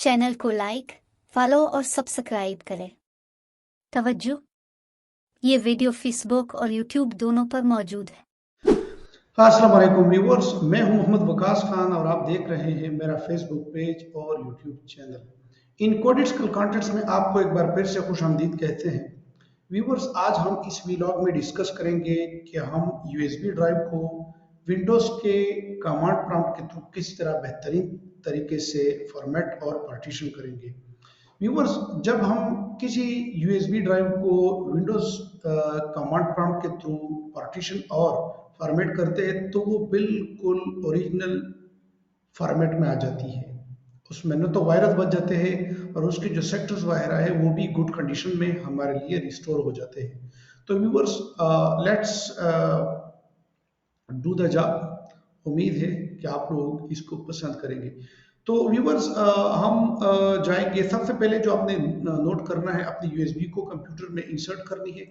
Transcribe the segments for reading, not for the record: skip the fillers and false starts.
Channel को like, follow और subscribe करें। तवज्जो, ये वीडियो फेसबुक और यूट्यूब दोनों पर मौजूद है। अस्सलाम वालेकुम व्यूअर्स, मैं हूं मोहम्मद वकास खान और आप देख रहे हैं मेरा फेसबुक पेज और यूट्यूब चैनल। इन कोडेड स्किल कंटेंट्स में आपको एक बार फिर से खुशामदीद कहते हैं। व्यूअर्स, आज हम इस व्लॉग में डिस्कस करेंगे कि हम यूएसबी ड्राइव को विंडोज़ के कमांड प्रॉम्प्ट के थ्रू किस तरह बेहतरीन तरीके से फॉर्मेट और पार्टीशन करेंगे। व्यूअर्स, जब हम किसी यूएसबी ड्राइव को विंडोज़ कमांड प्रॉम्प्ट के थ्रू पार्टीशन और फॉर्मेट करते हैं तो वो बिल्कुल ओरिजिनल फॉर्मेट में आ जाती है। उसमें न तो वायरस बच जाते हैं और उसके जो सेक्टर्स वगैरह है वो भी गुड कंडीशन में हमारे लिए रिस्टोर हो जाते हैं। तो viewers, let's do the job. उम्मीद है कि आप लोग इसको पसंद करेंगे। तो व्यूअर्स, हम जाएंगे। सबसे पहले जो आपने नोट करना है, अपनी यूएसबी को कंप्यूटर में इंसर्ट करनी है।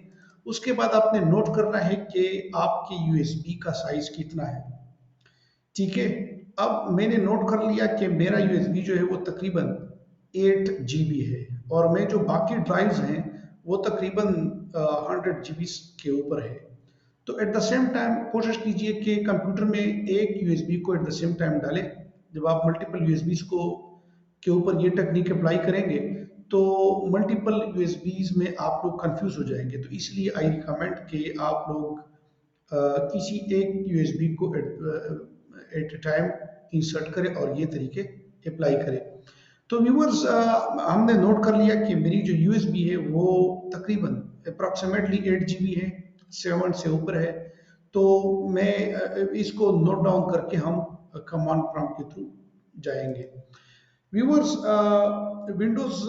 उसके बाद आपने नोट करना है कि आपकी यूएसबी का साइज कितना है। ठीक है, अब मैंने नोट कर लिया कि मेरा यूएसबी जो है वो तकरीबन 8 GB है और मैं जो बाकी ड्राइव्स हैं वो तकरीबन 100 GB के ऊपर है। तो एट द सेम टाइम कोशिश कीजिए कि कंप्यूटर में एक यूएसबी को एट द सेम टाइम डालें। जब आप मल्टीपल यूएसबीज को के ऊपर ये टेक्निक अप्लाई करेंगे तो मल्टीपल यूएसबीज में आप लोग कंफ्यूज हो जाएंगे। तो इसलिए आई रिकमेंड कि आप लोग किसी एक यूएसबी को एट ए टाइम इंसर्ट करें और ये तरीके अप्लाई करें। तो व्यूअर्स, हमने नोट कर लिया कि मेरी जो यूएसबी है वो तकरीबन अप्रॉक्सीमेटली 8 GB है, 7 से ऊपर है। तो मैं इसको नोट डाउन करके हम कमांड प्रॉम्प्ट के थ्रू जाएंगे। व्यूअर्स, विंडोज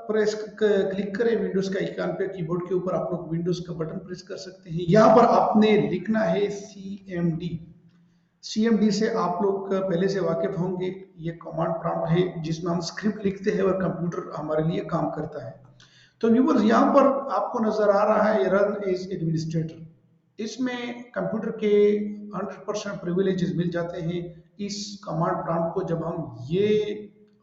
प्रेस क्लिक करें विंडोज का आइकन पे, कीबोर्ड के ऊपर आप लोग विंडोज का बटन प्रेस कर सकते हैं। यहाँ पर आपने लिखना है CMD। CMD से आप लोग पहले से वाकिफ होंगे। ये कमांड प्रॉम्प्ट है जिसमें हम स्क्रिप्ट लिखते हैं और कंप्यूटर हमारे लिए काम करता है। तो व्यूअर्स, यहाँ पर आपको नजर आ रहा है रन एज एडमिनिस्ट्रेटर। इसमें कंप्यूटर के 100% प्रिविलेजेस मिल जाते हैं इस कमांड प्रॉम्प्ट को जब हम ये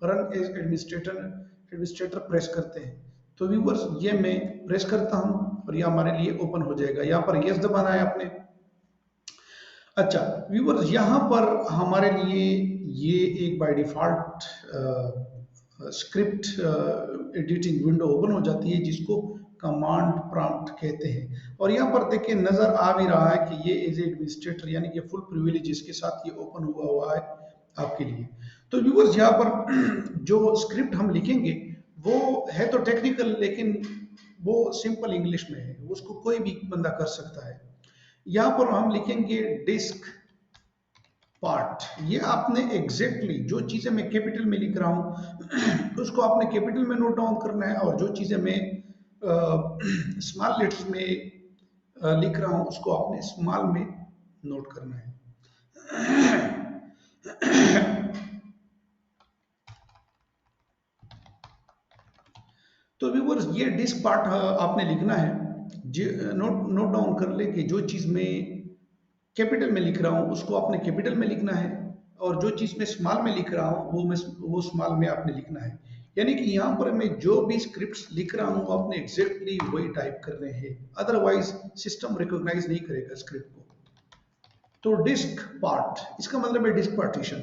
रन एज एडमिनिस्ट्रेटर प्रेस करते हैं। तो व्यूअर्स, ये मैं प्रेस करता हूं और ये हमारे लिए ओपन हो जाएगा। यहाँ पर यस दबाना है आपने। अच्छा व्यूअर्स, यहाँ पर हमारे लिए ये एक by default script editing window open हो जाती है जिसको कमांड प्रॉम्प्ट कहते हैं। और यहाँ पर देखिए नजर आ भी रहा है कि ये एज एडमिनिस्ट्रेटर यानी कि फुल प्रिविलेजेस के साथ ये ओपन हुआ है आपके लिए। तो व्यूअर्स, यहाँ पर जो स्क्रिप्ट हम लिखेंगे वो है तो टेक्निकल, लेकिन वो सिंपल इंग्लिश में है, उसको कोई भी बंदा कर सकता है। यहाँ पर हम लिखेंगे डिस्क पार्ट। ये आपने एग्जैक्टली जो चीजें मैं कैपिटल में लिख रहा हूं उसको आपने कैपिटल में नोट डाउन करना है और जो चीजें मैं स्मॉल लेटर्स में लिख रहा हूं उसको आपने स्मॉल में नोट करना है। तो व्यूअर्स, ये डिस्क पार्ट आपने लिखना है। नोट डाउन कर ले कि जो चीज मैं कैपिटल में लिख रहा हूँ उसको आपने कैपिटल में लिखना है और जो चीज मैं स्मॉल में लिख रहा हूँ वो स्मॉल में आपने लिखना है। यानी कि यहाँ पर मैं जो भी स्क्रिप्ट्स लिख रहा हूँ आपने एग्जैक्टली वही टाइप करने हैं, अदरवाइज सिस्टम रिकॉग्नाइज नहीं करेगा स्क्रिप्ट को। तो डिस्क पार्ट इसका मतलब है डिस्क पार्टीशन।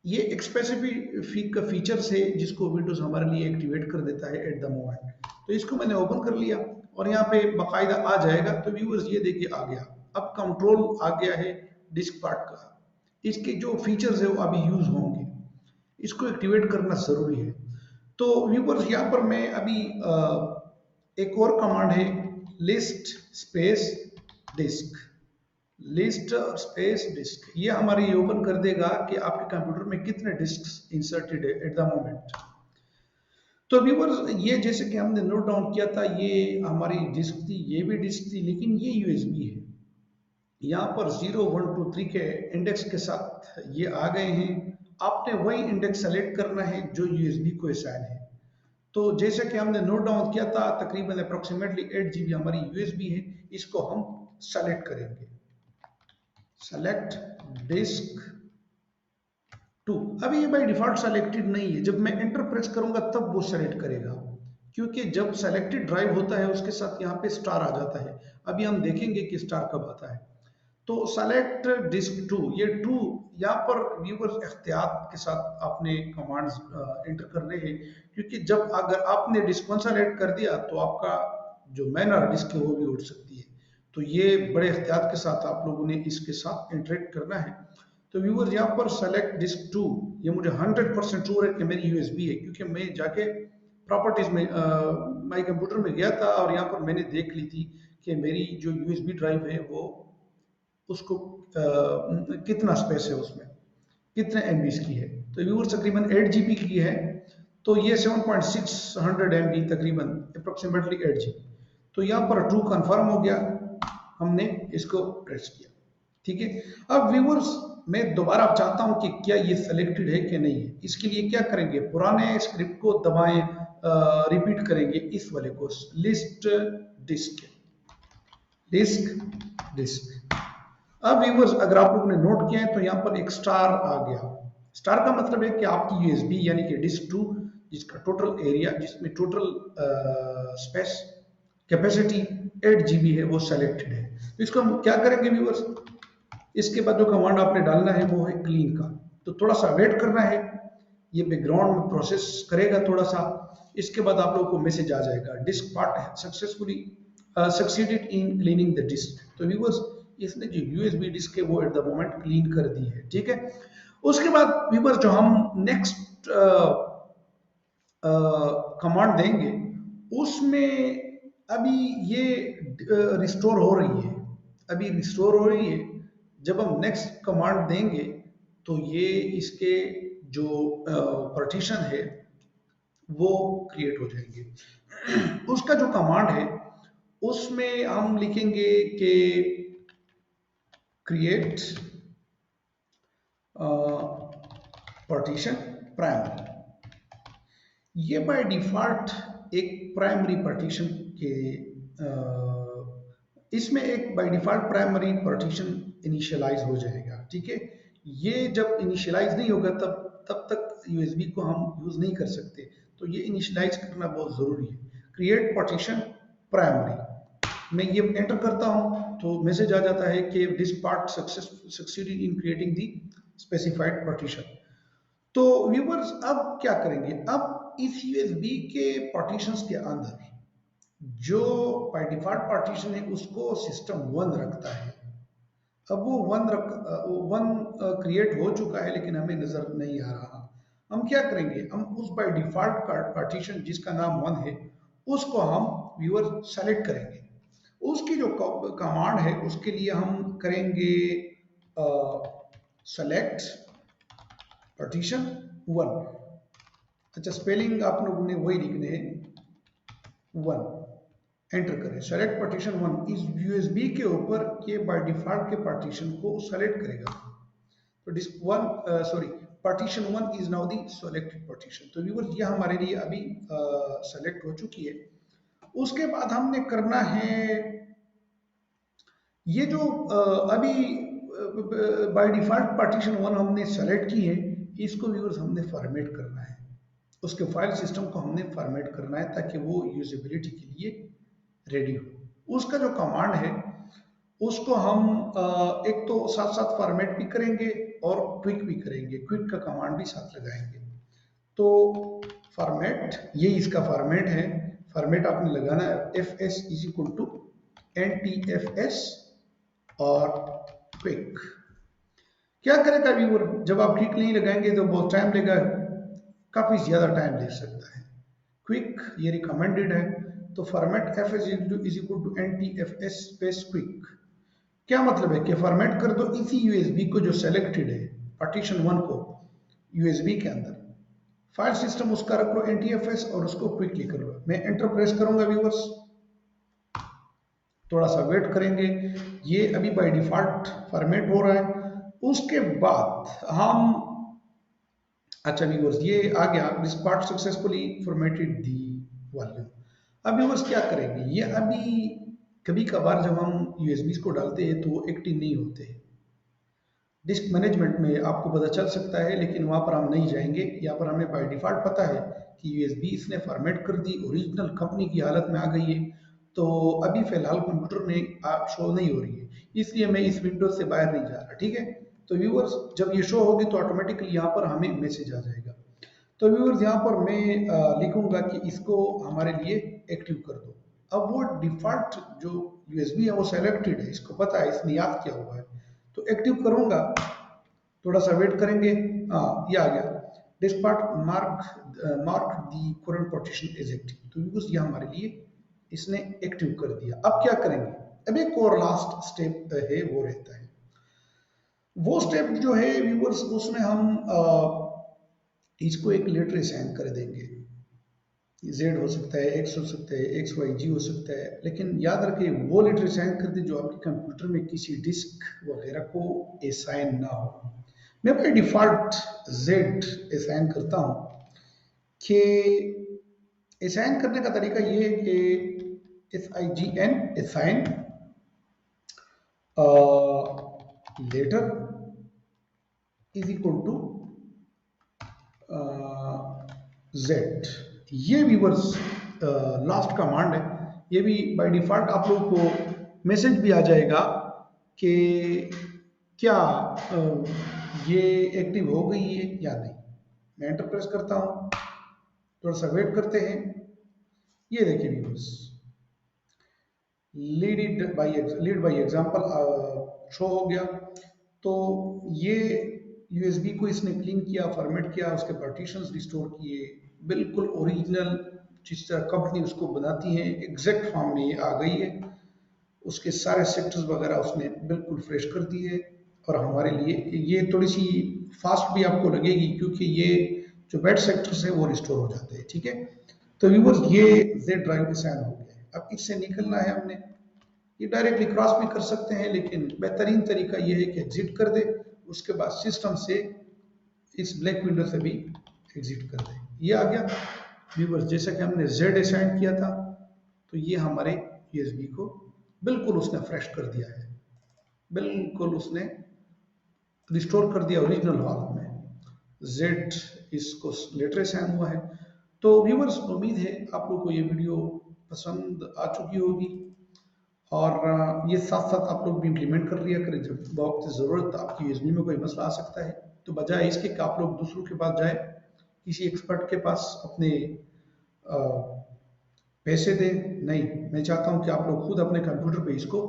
ये एक स्पेसिफिक फीचर है जिसको विंडोज हमारे लिए एक्टिवेट कर देता है एट द मोमेंट। तो इसको मैंने ओपन कर लिया और यहाँ पे बाकायदा आ जाएगा। तो व्यूअर्स, ये देखिए आ गया। अब कंट्रोल आ गया है डिस्क पार्ट का। इसके जो फीचर्स है वो अभी यूज होंगे, इसको एक्टिवेट करना जरूरी है। तो व्यूअर्स, यहाँ पर मैं अभी एक और कमांड है list space disk. List space disk ये हमारी ओपन कर देगा कि आपके कंप्यूटर में कितने डिस्क इंसर्टेड है एट द मोमेंट। तो व्यूअर्स, ये जैसे कि हमने नोट डाउन किया था ये हमारी डिस्क थी, ये भी डिस्क थी, लेकिन ये यूएसबी है। यहाँ पर 0 1 2 3 के इंडेक्स के साथ ये आ गए हैं। आपने वही इंडेक्स सेलेक्ट करना है जो यूएसबी को असाइन है। तो जैसे कि हमने नोट डाउन किया था तकरीबन अप्रोक्सीमेटली 8 GB हमारी यूएसबी है। इसको हम सेलेक्ट करेंगे। Select disk two. अभी ये बाय डिफॉल्ट सेलेक्टेड नहीं है, जब मैं एंटर प्रेस करूंगा तब वो सेलेक्ट करेगा, क्योंकि जब सेलेक्टेड ड्राइव होता है उसके साथ यहाँ पे स्टार आ जाता है। अभी हम देखेंगे कि स्टार कब आता है। तो सेलेक्ट डिस्क टू, ये टू यहाँ पर व्यूअर्स एहतियात के साथ आपने कमांड्स एंटर करने हैं, क्योंकि जब अगर आपने डिस्क वन सेलेक्ट कर दिया तो आपका जो मैन हार्ड डिस्क है वो भी उड़ सकती है। तो ये बड़े एहतियात के साथ आप लोगों ने इसके साथ इंटरेक्ट करना है। तो व्यूअर्स यहाँ पर सेलेक्ट डिस्क टू, ये मुझे 100% श्योर है कि मेरी यूएसबी है, क्योंकि मैं जाके प्रॉपर्टीज में माई कंप्यूटर में गया था और यहाँ पर मैंने देख ली थी कि मेरी जो यूएसबी ड्राइव है वो उसको कितना स्पेस है, उसमें कितने एमबी की है। तो व्यूअर्स तकरीबन 8 GB की है, तो ये 7.600 MB तकरीबन अप्रोक्सीमेटली 8 GB। तो यहाँ पर ट्रू कंफर्म हो गया, हमने इसको प्रेस किया। ठीक है, अब व्यूअर्स मैं दोबारा अब चाहता हूं कि क्या ये सिलेक्टेड है कि नहीं है। इसके लिए क्या करेंगे, पुराने स्क्रिप्ट को दबाएं, रिपीट करेंगे इस वाले को, लिस्ट डिस्क डिस्क डिस्क। अब व्यूअर्स अगर आप लोगों ने नोट किया है तो यहाँ पर एक स्टार आ गया। स्टार का मतलब है कि आपकी यूएसबी यानी कि डिस्क टू, जिसका टोटल एरिया, जिसमें टोटल स्पेस कैपेसिटी 8 GB है, वो सेलेक्टेड है। तो इसको हम क्या करेंगे व्यूअर्स, इसके बाद जो कमांड आपने डालना है वो है क्लीन का। तो थोड़ा सा वेट करना है, ये बैकग्राउंड में प्रोसेस करेगा थोड़ा सा। इसके बाद आप लोगों को मैसेज आ जाएगा, disk part successfully succeeded in cleaning the disk. तो व्यूअर्स इसने जो यूएसबी डिस्क है वो एट द मोमेंट क्लीन कर दी है। ठीक है, उसके बाद व्यूअर्स जो हम नेक्स्ट कमांड देंगे उसमें अभी ये रिस्टोर हो रही है, अभी रिस्टोर हो रही है। जब हम नेक्स्ट कमांड देंगे तो ये इसके जो पार्टीशन है वो क्रिएट हो जाएंगे। उसका जो कमांड है उसमें हम लिखेंगे कि क्रिएट पार्टीशन प्राइमरी। ये बाय डिफॉल्ट एक प्राइमरी पार्टीशन के इसमें एक by default primary partition initialize हो जाएगा। ठीक है, ये जब इनिशियलाइज नहीं होगा तब तक यूएसबी को हम यूज नहीं कर सकते, तो ये इनिशियलाइज करना बहुत जरूरी है। क्रिएट पार्टीशन प्राइमरी, मैं ये एंटर करता हूं तो मैसेज आ जाता है कि this part succeeded in creating the specified partition. तो व्यूअर्स अब क्या करेंगे, अब इस यूएसबी के पार्टीशंस के अंदर जो बाय डिफॉल्ट पार्टीशन है उसको सिस्टम 1 रखता है। अब वो वन क्रिएट हो चुका है लेकिन हमें नजर नहीं आ रहा। हम क्या करेंगे, हम उस बाय डिफॉल्ट पार्टीशन जिसका नाम 1 है उसको हम व्यूअर सेलेक्ट करेंगे। उसकी जो कमांड है उसके लिए हम करेंगे सेलेक्ट पार्टीशन 1। अच्छा, स्पेलिंग आप लोगों ने वही लिखने हैं, 1 एंटर करें। सेलेक्ट पार्टीशन 1 इस यूएसबी के ऊपर के बाय डिफॉल्ट के पार्टीशन को सेलेक्ट करेगा। तो disk 1 sorry partition 1 is now the selected partition. तो व्यूअर्स ये हमारे लिए अभी सेलेक्ट हो चुकी है। उसके बाद हमने करना है ये जो अभी बाय डिफॉल्ट पार्टीशन 1 हमने सेलेक्ट की है, इसको व्यूअर्स हमने फॉर्मेट करना है। उसके फाइल सिस्टम को हमने फॉर्मेट करना है ताकि वो यूजेबिलिटी के लिए रेडी हो। उसका जो कमांड है उसको हम एक तो साथ साथ फॉर्मेट भी करेंगे और क्विक भी करेंगे, क्विक का कमांड भी साथ लगाएंगे। तो फॉर्मेट, ये इसका फॉर्मेट है। फॉर्मेट आपने लगाना है fs is equal to ntfs और क्विक। क्या करेगा व्यूअर, जब आप क्विक नहीं लगाएंगे तो बहुत टाइम लेगा, काफी ज्यादा टाइम ले सकता है। क्विक ये रिकमेंडेड है। तो format fs is equal to ntfs space quick. क्या मतलब है कि फॉर्मेट कर दो इसी यूएसबी को जो सेलेक्टेड है पार्टीशन 1 को यूएसबी के अंदर, फाइल सिस्टम उसका रख लो NTFS और उसको क्विकली कर लो। मैं एंटर प्रेस करूंगा व्यूअर्स, थोड़ा सा वेट करेंगे, ये अभी बाय डिफॉल्ट फॉर्मेट हो रहा है। उसके बाद हम, अच्छा व्यूअर्स ये आ गया, this part successfully formatted the volume. अब व्यूअर्स क्या करेंगे, ये अभी कभी कभार जब हम यूएसबी को डालते हैं तो वो एक्टिव नहीं होते, डिस्क मैनेजमेंट में आपको पता चल सकता है, लेकिन वहाँ पर हम नहीं जाएंगे। यहाँ पर हमें बाय डिफ़ॉल्ट पता है कि यूएसबी इसने फॉर्मेट कर दी, ओरिजिनल कंपनी की हालत में आ गई है। तो अभी फ़िलहाल कंप्यूटर में आप शो नहीं हो रही है, इसलिए मैं इस विंडो से बाहर नहीं जा रहा, ठीक है। तो व्यूअर्स, जब ये शो होगी तो ऑटोमेटिकली यहाँ पर हमें मैसेज आ जाएगा। तो व्यूअर्स, यहाँ पर मैं लिखूंगा कि इसको हमारे लिए एक्टिव कर दो। अब वो डिफ़ॉल्ट जो यूएसबी है वो सेलेक्टेड है, इसको पता है, इसने याद किया हुआ है। तो एक्टिव करूंगा, थोड़ा सा वेट करेंगे। हाँ, ये आ गया। Diskpart mark the current partition is active. तो व्यूअर्स, ये हमारे लिए इसने एक्टिव कर दिया। अब क्या करेंगे? अब एक और लास्ट स्टेप है, वो रहता है। वो स्टेप जो है व्यूअर्स, उसमें हम इसको एक लेटर असाइन कर देंगे। जेड हो सकता है, एक्स हो सकता है, एक्स वाई जी हो सकता है, लेकिन याद रखें वो लेटर असाइन कर दे जो आपके कंप्यूटर में किसी डिस्क वगैरह को असाइन ना हो। मैं बाई डिफॉल्ट जेड असाइन करता हूँ। कि असाइन करने का तरीका ये है कि S I G N assign letter is equal to Z. ये व्यूवर्स लास्ट कमांड है। ये भी बाय डिफॉल्ट आप लोगों को मैसेज भी आ जाएगा कि क्या ये एक्टिव हो गई है या नहीं। मैं एंटर प्रेस करता हूँ, थोड़ा सा वेट करते हैं। ये देखिए viewers, lead by example show हो गया। तो ये यूएसबी को इसने क्लीन किया, फॉर्मेट किया, उसके पार्टीशंस रिस्टोर किए, बिल्कुल ओरिजिनल जिस तरह कंपनी उसको बनाती है एग्जैक्ट फॉर्म में ये आ गई है। उसके सारे सेक्टर्स वगैरह उसने बिल्कुल फ्रेश कर दिए। और हमारे लिए ये थोड़ी सी फास्ट भी आपको लगेगी, क्योंकि ये जो बैड सेक्टर्स है वो रिस्टोर हो जाते हैं, ठीक है। तो व्यूअर्स, ये जेड ड्राइव के साथ हो गया है। अब इससे निकलना है हमने। ये डायरेक्टली क्रॉस भी कर सकते हैं, लेकिन बेहतरीन तरीका ये है कि एग्जिट कर दे, उसके बाद सिस्टम से इस ब्लैक विंडो से भी एग्जिट कर दे। ये आ गया व्यूअर्स, जैसा कि हमने जेड असाइन किया था। तो ये हमारे यूएसबी को बिल्कुल उसने फ्रेश कर दिया है, बिल्कुल उसने रिस्टोर कर दिया ओरिजिनल हालत में। जेड इसको लेटर असाइन हुआ है। तो व्यूअर्स, उम्मीद है आप लोगों को ये वीडियो पसंद आ चुकी होगी, और ये साथ साथ आप लोग भी इम्प्लीमेंट कर लिया करें। जब वक्त ज़रूरत आपकी यूएसबी में कोई मसला आ सकता है, तो बजाय इसके कि आप लोग दूसरों के पास जाए, किसी एक्सपर्ट के पास अपने पैसे दें, नहीं, मैं चाहता हूं कि आप लोग खुद अपने कंप्यूटर पे इसको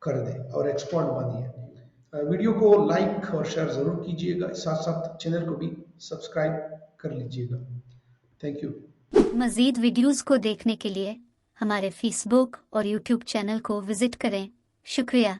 कर दें और एक्सपर्ट बनिए। वीडियो को लाइक और शेयर ज़रूर कीजिएगा, साथ साथ चैनल को भी सब्सक्राइब कर लीजिएगा। Thank you. मज़ीद वीडियोज़ को देखने के लिए हमारे फेसबुक और यूट्यूब चैनल को विज़िट करें। शुक्रिया।